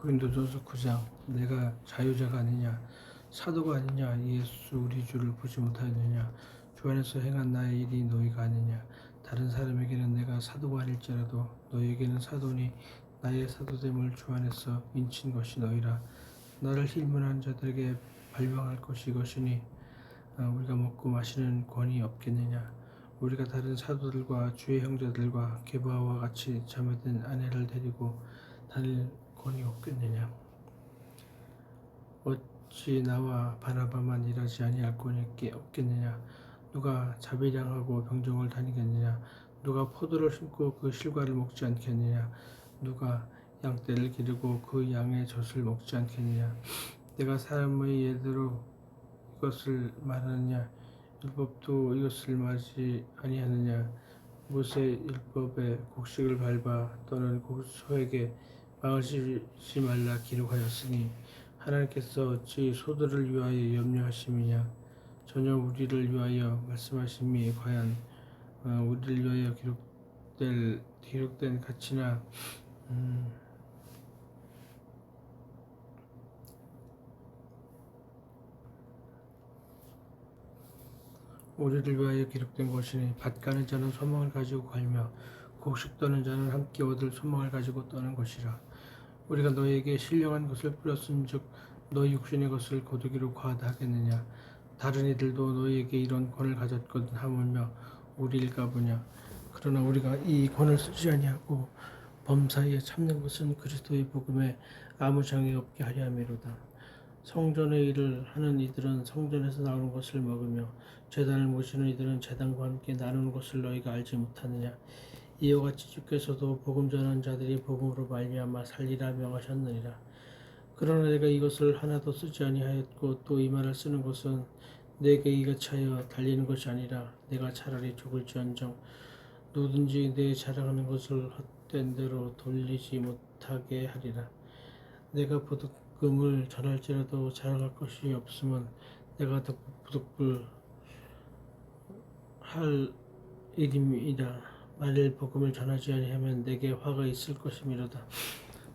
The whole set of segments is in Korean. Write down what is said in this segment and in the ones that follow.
고린도전서 9장 내가 자유자가 아니냐 사도가 아니냐 예수 우리 주를 보지 못하느냐 주 안에서 행한 나의 일이 너희가 아니냐 다른 사람에게는 내가 사도가 아닐지라도 너희에게는 사도니 나의 사도됨을 주 안에서 인친 것이 너희라 나를 힐문한 자들에게 발명할 것이 이것이니 우리가 먹고 마시는 권이 없겠느냐 우리가 다른 사도들과 주의 형제들과 게바와 같이 자매된 아내를 데리고 다닐 권이 없겠느냐 어찌 나와 바나바만 일하지 아니할 권이 없겠느냐 누가 자비량하고 병정을 다니겠느냐 누가 포도를 심고 그 실과를 먹지 않겠느냐 누가 양떼를 기르고 그 양의 젖을 먹지 않겠느냐 내가 사람의 예대로 이것을 말하느냐 율법도 이것을 말하지 아니하느냐 모세 율법의 곡식을 밟아 또는 소에게 망을 씌우지 말라 기록하였으니 하나님께서 어찌 소들을 위하여 염려하심이냐 전혀 우리를 위하여 말씀하심이 과연 우리를 위하여 기록된 가치나 우리를 위하여 기록된 것이니 밭 가는 자는 소망을 가지고 갈며 곡식 떠는 자는 함께 얻을 소망을 가지고 떠는 것이라 우리가 너희에게 신령한 것을 뿌렸은즉 너희 육신의 것을 거두기로 과하다 하겠느냐 다른 이들도 너희에게 이런 권을 가졌거든 하물며 우리일까 보냐 그러나 우리가 이 권을 쓰지 아니하고 범사에 참는 것은 그리스도의 복음에 아무 장애 없게 하려 함이로다 성전의 일을 하는 이들은 성전에서 나오는 것을 먹으며 제단을 모시는 이들은 제단과 함께 나누는 것을 너희가 알지 못하느냐 이와 같이 주께서도 복음 전하는 자들이 복음으로 말미암아 살리라 명하셨느니라 그러나 내가 이것을 하나도 쓰지 아니하였고 또 이 말을 쓰는 것은 내게 이같이 하여 달리는 것이 아니라 내가 차라리 죽을지언정 누구든지 내 자랑하는 것을 헛된 대로 돌리지 못하게 하리라 내가 부득금을 전할지라도 자랑할 것이 없으면 내가 부득불 할 일임이라 만일 복음을 전하지 아니하면 내게 화가 있을 것이미로다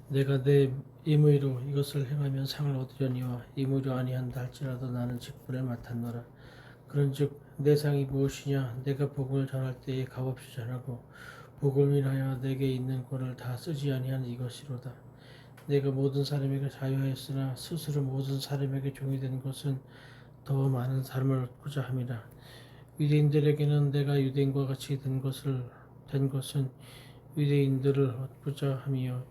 내가 내 임의로 이것을 행하면 상을 얻으려니와 임의로 아니한다 할지라도 나는 직분을 맡았노라 그런즉 내 상이 무엇이냐 내가 복음을 전할 때에 값없이 전하고 복음을 인하여 내게 있는 권을 다 쓰지 아니한 이것이로다 내가 모든 사람에게 자유하였으나 스스로 모든 사람에게 종이 된 것은 더 많은 사람을 얻고자 함이라 유대인들에게는 내가 유대인과 같이 된 것은 유대인들을 얻고자 함이요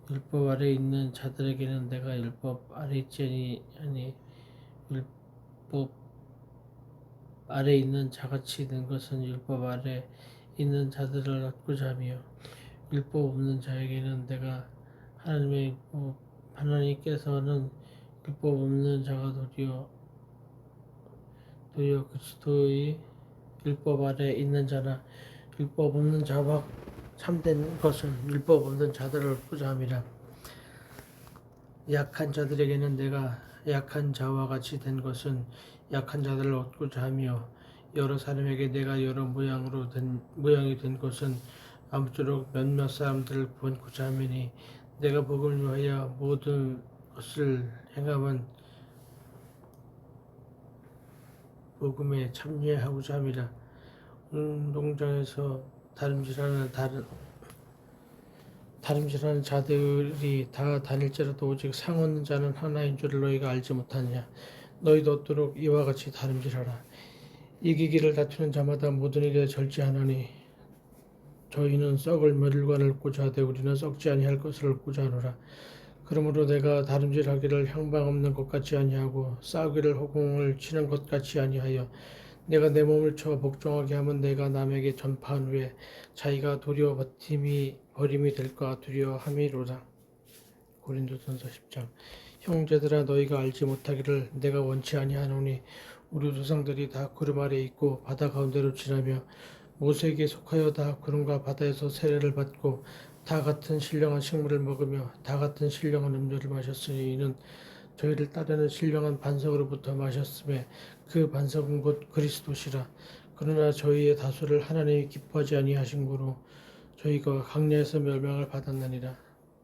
율법 아래 있는 자들에게는 내가 율법 아래 있지 아니 율법 아래 있는 자같이 된 것은 율법 아래 있는 자들을 얻고자 함이요 율법 없는 자에게는 내가 하나님께서는 율법 없는 자가 도리어 그리스도의 율법 아래 있는 자나 율법 없는 자와 참된 것은 율법 없는 자들을 얻고자 함이라 약한 자들에게는 내가 약한 자와 같이 된 것은 약한 자들을 얻고자 하며 여러 사람에게 내가 여러 모양이 된 것은 아무쪼록 몇몇 사람들을 구원고자 함이니 내가 복음을 위하여 모든 것을 행함은 복음에 참여하고자 함이라 운동장에서 다름질하는 자들이 다 다닐지라도 오직 상 얻는 자는 하나인 줄을 너희가 알지 못하느냐 너희도 얻도록 이와 같이 다름질하라 이기기를 다투는 자마다 모든 일에 절제하노니 저희는 썩을 멸관을 얻고자 하되 우리는 썩지 아니할 것을 얻고자 하노라 그러므로 내가 다름질하기를 향방 없는 것 같이 아니하고 싸우기를 호공을 치는 것 같이 아니하여 내가 내 몸을 쳐 복종하게 하면 내가 남에게 전파한 후에 자기가 도리어 버림이 될까 두려워함이로다. 고린도전서 10장 형제들아 너희가 알지 못하기를 내가 원치 아니하노니 우리 조상들이 다 구름 아래 있고 바다 가운데로 지나며 모세에게 속하여 다 구름과 바다에서 세례를 받고 다 같은 신령한 식물을 먹으며 다 같은 신령한 음료를 마셨으니 이는 저희를 따르는 신령한 반석으로부터 마셨음에 그 반석은 곧 그리스도시라. 그러나 저희의 다수를 하나님이 기뻐하지 아니하신 고로 저희가 강야에서 멸망을 받았느니라.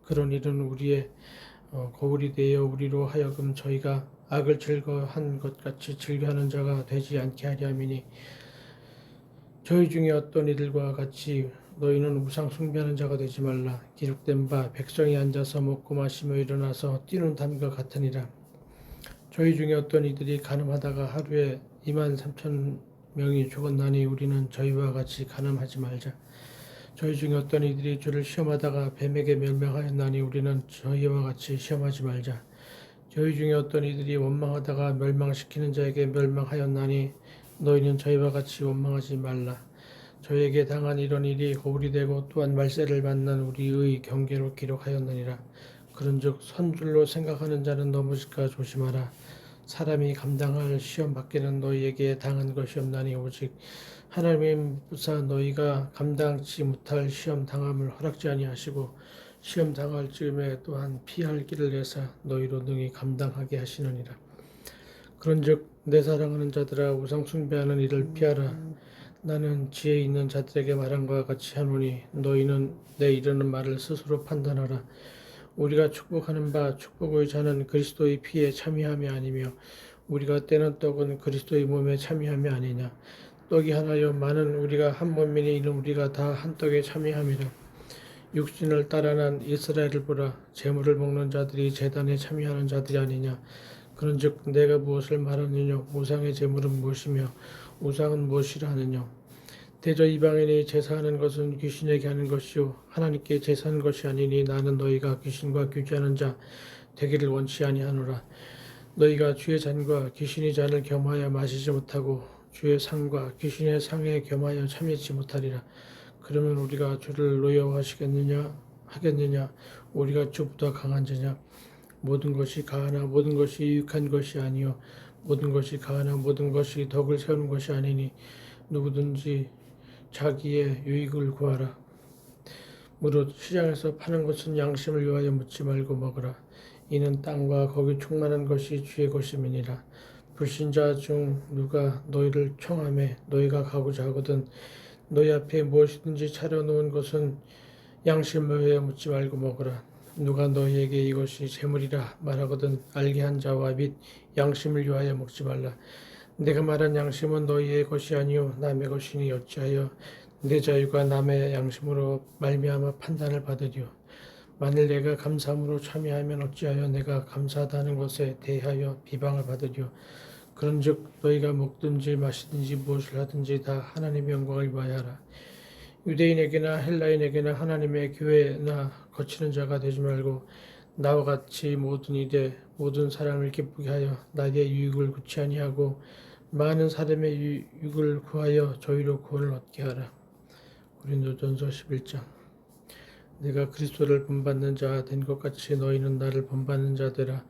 그런 일은 우리의 거울이 되어 우리로 하여금 저희가 악을 즐거워한 것 같이 즐겨하는 자가 되지 않게 하려 함이니 저희 중에 어떤 이들과 같이 너희는 우상 숭배하는 자가 되지 말라. 기록된 바 백성이 앉아서 먹고 마시며 일어나서 뛰는 담과 같으니라. 저희 중에 어떤 이들이 간음하다가 하루에 23,000명이 죽었나니 우리는 저희와 같이 간음하지 말자. 저희 중에 어떤 이들이 주를 시험하다가 뱀에게 멸망하였나니 우리는 저희와 같이 시험하지 말자. 저희 중에 어떤 이들이 원망하다가 멸망시키는 자에게 멸망하였나니 너희는 저희와 같이 원망하지 말라. 저희에게 당한 이런 일이 거울이 되고 또한 말세를 만난 우리의 경계로 기록하였느니라. 그런즉 선줄로 생각하는 자는 넘어질까 조심하라. 사람이 감당할 시험 밖에는 너희에게 당한 것이 없나니 오직 하나님의 부사 너희가 감당치 못할 시험 당함을 허락지 아니하시고 시험 당할 즈음에 또한 피할 길을 내사 너희로 능히 감당하게 하시느니라. 그런즉 내 사랑하는 자들아 우상 숭배하는 이를 피하라. 나는 지혜 있는 자들에게 말한 것과 같이 하노니 너희는 내 이르는 말을 스스로 판단하라. 우리가 축복하는 바 축복의 잔은 그리스도의 피에 참여함이 아니며 우리가 떼는 떡은 그리스도의 몸에 참여함이 아니냐. 떡이 하나여 많은 우리가 한 몸이니 이는 우리가 다 한 떡에 참여함이라. 육신을 따라 난 이스라엘을 보라. 제물을 먹는 자들이 제단에 참여하는 자들이 아니냐. 그런즉 내가 무엇을 말하느냐. 우상의 제물은 무엇이며 우상은 무엇이라 하느냐. 대저 이방인이 제사하는 것은 귀신에게 하는 것이요 하나님께 제사하는 것이 아니니 나는 너희가 귀신과 교제하는 자 되기를 원치 아니하노라. 너희가 주의 잔과 귀신의 잔을 겸하여 마시지 못하고 주의 상과 귀신의 상에 겸하여 참여치 못하리라. 그러면 우리가 주를 노여워하시겠느냐 하겠느냐. 우리가 주보다 강한 자냐. 모든 것이 가하나 모든 것이 유익한 것이 아니요 모든 것이 가하나 모든 것이 덕을 세우는 것이 아니니 누구든지 자기의 유익을 구하라. 무릇 시장에서 파는 것은 양심을 위하여 묻지 말고 먹으라. 이는 땅과 거기 충만한 것이 주의 것임이니라. 불신자 중 누가 너희를 청하매 너희가 가고자 하거든 너희 앞에 무엇이든지 차려놓은 것은 양심을 위하여 묻지 말고 먹으라. 누가 너희에게 이것이 재물이라 말하거든 알게 한 자와 및 양심을 위하여 먹지 말라. 내가 말한 양심은 너희의 것이 아니요 남의 것이니 어찌하여 내 자유가 남의 양심으로 말미암아 판단을 받으리요. 만일 내가 감사함으로 참여하면 어찌하여 내가 감사하다는 것에 대하여 비방을 받으리요. 그런즉 너희가 먹든지 마시든지 무엇을 하든지 다 하나님의 영광을 위하여 하라. 유대인에게나 헬라인에게나 하나님의 교회나 거치는 자가 되지 말고 나와 같이 모든 일에 모든 사람을 기쁘게 하여 나의 유익을 구치 아니하고 많은 사람의 유익을 구하여 저희로 구원을 얻게 하라. 고린도전서 11장. 내가 그리스도를 본받는 자 된 것 같이 너희는 나를 본받는 자 되라.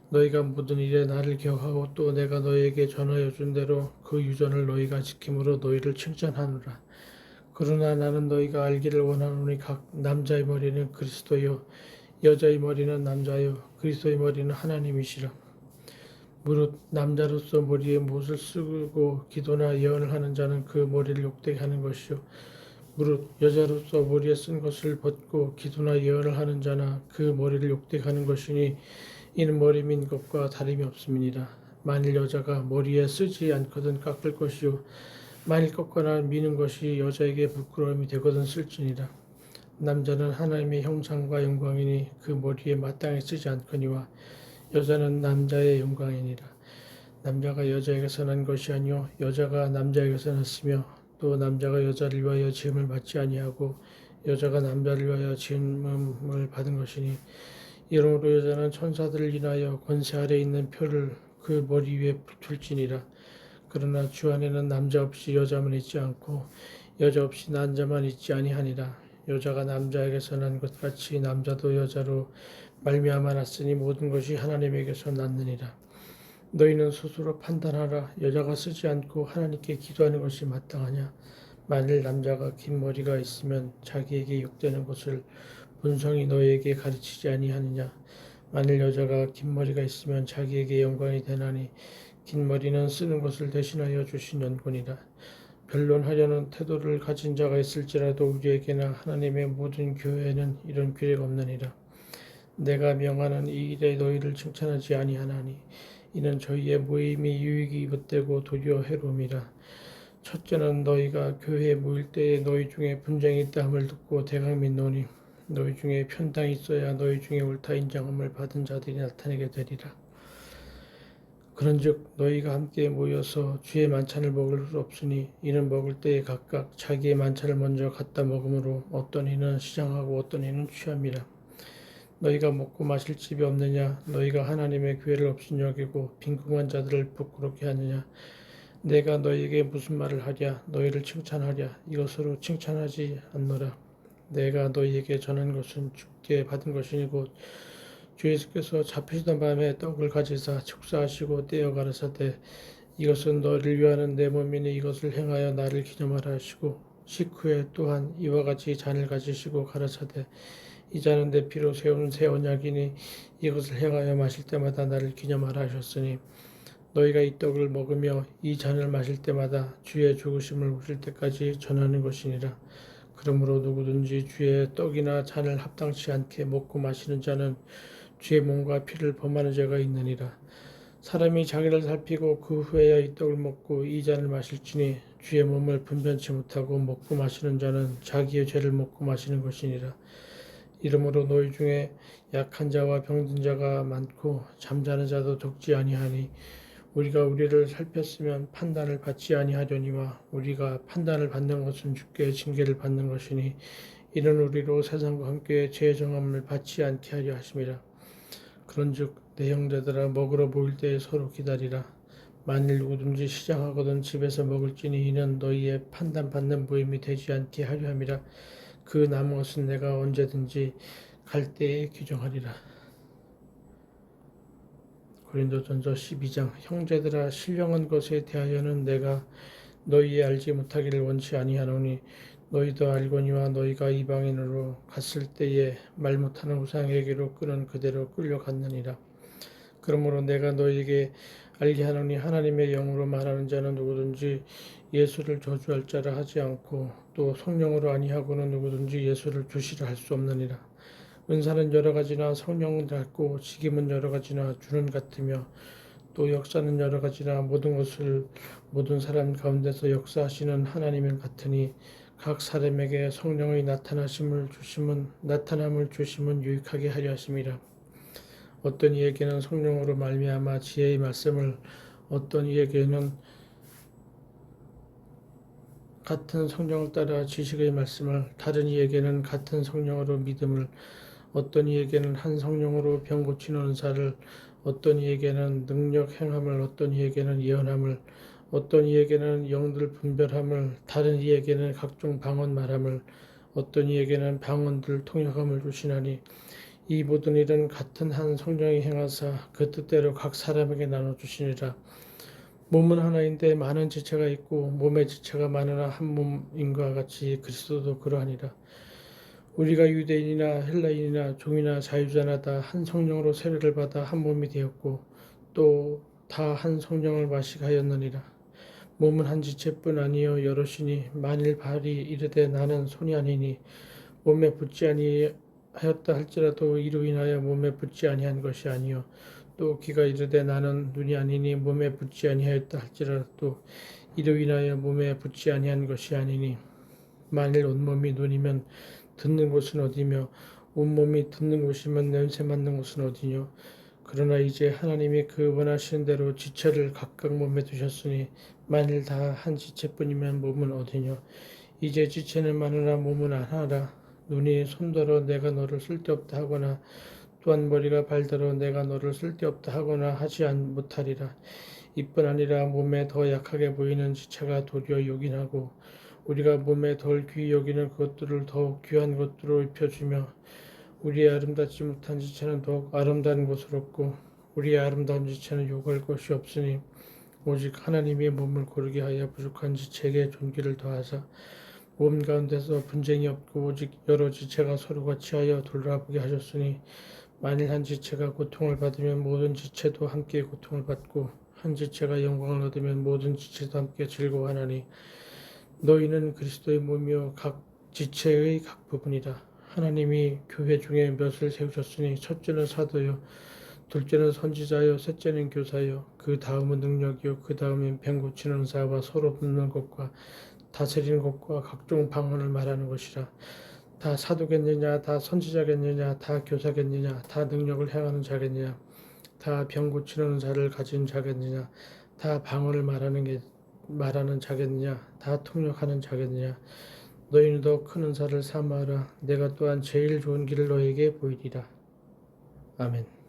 너희가 모든 일에 나를 기억하고 또 내가 너희에게 전하여 준 대로 그 유전을 너희가 지킴으로 너희를 칭찬하노라. 그러나 나는 너희가 알기를 원하노니 각 남자의 머리는 그리스도요 여자의 머리는 남자요 그리스도의 머리는 하나님이시라. 무릇 남자로서 머리에 못을 쓰고 기도나 예언을 하는 자는 그 머리를 욕되게 하는 것이요 무릇 여자로서 머리에 쓴 것을 벗고 기도나 예언을 하는 자나 그 머리를 욕되게 하는 것이니 이는 머리 민 것과 다름이 없음이니라. 만일 여자가 머리에 쓰지 않거든 깎을 것이요 만일 꺾거나 미는 것이 여자에게 부끄러움이 되거든 쓸지니라. 남자는 하나님의 형상과 영광이니 그 머리에 마땅히 쓰지 않거니와 여자는 남자의 영광이니라. 남자가 여자에게서 난 것이 아니요 여자가 남자에게서 났으며 또 남자가 여자를 위하여 지음을 받지 아니하고 여자가 남자를 위하여 지음을 받은 것이니 이러므로 여자는 천사들을 인하여 권세 아래 있는 표를 그 머리 위에 붙을지니라. 그러나 주 안에는 남자 없이 여자만 있지 않고 여자 없이 남자만 있지 아니하니라. 여자가 남자에게서 난 것 같이 남자도 여자로 말미암아 났으니 모든 것이 하나님에게서 났느니라. 너희는 스스로 판단하라. 여자가 쓰지 않고 하나님께 기도하는 것이 마땅하냐. 만일 남자가 긴 머리가 있으면 자기에게 욕되는 것을 본성이 너희에게 가르치지 아니하느냐. 만일 여자가 긴 머리가 있으면 자기에게 영광이 되나니 긴 머리는 쓰는 것을 대신하여 주신 연고니라. 변론하려는 태도를 가진 자가 있을지라도 우리에게나 하나님의 모든 교회에는 이런 규례가 없느니라. 내가 명하는 이 일에 너희를 칭찬하지 아니하나니 이는 저희의 모임이 유익이 못되고 도리어 해로움이라. 첫째는 너희가 교회에 모일 때에 너희 중에 분쟁이 있다 함을 듣고 대강 믿노니 너희 중에 편당이 있어야 너희 중에 옳다 인정함을 받은 자들이 나타나게 되리라. 그런즉 너희가 함께 모여서 주의 만찬을 먹을 수 없으니 이는 먹을 때에 각각 자기의 만찬을 먼저 갖다 먹으므로 어떤 이는 시장하고 어떤 이는 취함이라. 너희가 먹고 마실 집이 없느냐? 너희가 하나님의 교회를 없인 여기고 빈궁한 자들을 부끄럽게 하느냐? 내가 너희에게 무슨 말을 하랴? 너희를 칭찬하랴? 이것으로 칭찬하지 않노라. 내가 너희에게 전한 것은 주께 받은 것이니 곧 주 예수께서 잡히시던 밤에 떡을 가지사 축사하시고 떼어 가라사대 이것은 너를 위하는 내 몸이니 이것을 행하여 나를 기념하라 하시고 식후에 또한 이와 같이 잔을 가지시고 가라사대 이 잔은 내 피로 세운 새 언약이니 이것을 행하여 마실 때마다 나를 기념하라 하셨으니 너희가 이 떡을 먹으며 이 잔을 마실 때마다 주의 죽으심을 오실 때까지 전하는 것이니라. 그러므로 누구든지 주의 떡이나 잔을 합당치 않게 먹고 마시는 자는 주의 몸과 피를 범하는 죄가 있느니라. 사람이 자기를 살피고 그 후에야 이 떡을 먹고 이 잔을 마실지니 주의 몸을 분변치 못하고 먹고 마시는 자는 자기의 죄를 먹고 마시는 것이니라. 이러므로 너희 중에 약한 자와 병든 자가 많고 잠자는 자도 적지 아니하니 우리가 우리를 살폈으면 판단을 받지 아니하려니와 우리가 판단을 받는 것은 주께 징계를 받는 것이니 이는 우리로 세상과 함께 죄의 정함을 받지 않게 하려 하심이라. 그런즉 내 형제들아 먹으러 모일 때에 서로 기다리라. 만일 누구든지 시장하거든 집에서 먹을지니 이는 너희의 판단받는 모임이 되지 않게 하려 함이라. 그 남은 것은 내가 언제든지 갈 때에 규정하리라. 고린도전서 12장 형제들아 신령한 것에 대하여는 내가 너희의 알지 못하기를 원치 아니하노니 너희도 알거니와 너희가 이방인으로 갔을 때에 말 못하는 우상에게로 끄는 그대로 끌려갔느니라. 그러므로 내가 너희에게 알게 하노니 하나님의 영으로 말하는 자는 누구든지 예수를 저주할 자라 하지 않고 또 성령으로 아니하고는 누구든지 예수를 주시라 할 수 없느니라. 은사는 여러 가지나 성령은 같고 직임은 여러 가지나 주는 같으며 또 역사는 여러 가지나 모든 것을 모든 사람 가운데서 역사하시는 하나님은 같으니 각 사람에게 성령의 나타남을 주심은 유익하게 하려 하심이라. 어떤 이에게는 성령으로 말미암아 지혜의 말씀을 어떤 이에게는 같은 성령을 따라 지식의 말씀을 다른 이에게는 같은 성령으로 믿음을 어떤 이에게는 한 성령으로 병 고치는 은사를 어떤 이에게는 능력 행함을 어떤 이에게는 예언함을 어떤 이에게는 영들 분별함을 다른 이에게는 각종 방언 말함을 어떤 이에게는 방언들 통역함을 주시나니 이 모든 일은 같은 한 성령이 행하사 그 뜻대로 각 사람에게 나눠 주시니라. 몸은 하나인데 많은 지체가 있고 몸의 지체가 많으나 한 몸인과 같이 그리스도도 그러하니라. 우리가 유대인이나 헬라인이나 종이나 자유자나 다 한 성령으로 세례를 받아 한 몸이 되었고 또 다 한 성령을 마시하였느니라. 몸은 한 지체뿐 아니요 여럿이니 만일 발이 이르되 나는 손이 아니니 몸에 붙지 아니하였다 할지라도 이로 인하여 몸에 붙지 아니한 것이 아니요 또 귀가 이르되 나는 눈이 아니니 몸에 붙지 아니하였다 할지라도 이로 인하여 몸에 붙지 아니한 것이 아니니 만일 온몸이 눈이면 듣는 곳은 어디며 온몸이 듣는 곳이면 냄새 맡는 곳은 어디뇨. 그러나 이제 하나님이 그 원하시는 대로 지체를 각각 몸에 두셨으니 만일 다 한 지체뿐이면 몸은 어디뇨. 이제 지체는 많으나 몸은 하나라. 눈이 손더러 내가 너를 쓸데없다 하거나 또한 머리가 발더러 내가 너를 쓸데없다 하거나 하지 못하리라. 이뿐 아니라 몸에 더 약하게 보이는 지체가 도리어 요긴하고 우리가 몸에 덜 귀히 여기는 그것들을 더욱 귀한 것들로 입혀주며 우리의 아름답지 못한 지체는 더욱 아름다운 것을 얻고 우리의 아름다운 지체는 욕할 것이 없으니 오직 하나님의 몸을 고르게 하여 부족한 지체에게 존귀를 더하사 몸 가운데서 분쟁이 없고 오직 여러 지체가 서로 같이 하여 돌아보게 하셨으니 만일 한 지체가 고통을 받으면 모든 지체도 함께 고통을 받고 한 지체가 영광을 얻으면 모든 지체도 함께 즐거워하나니 너희는 그리스도의 몸이요 각 지체의 각 부분이라. 하나님이 교회 중에 몇을 세우셨으니 첫째는 사도요, 둘째는 선지자요, 셋째는 교사요, 그 다음은 능력이요, 그 다음엔 병 고치는 자와 서로 돕는 것과 다스리는 것과 각종 방언을 말하는 것이라. 다 사도겠느냐, 다 선지자겠느냐, 다 교사겠느냐, 다 능력을 행하는 자겠느냐, 다 병 고치는 자를 가진 자겠느냐, 다 방언을 말하는 자겠느냐, 다 통역하는 자겠느냐. 너희는 더 큰 은사를 삼아라. 내가 또한 제일 좋은 길을 너희에게 보이리라. 아멘.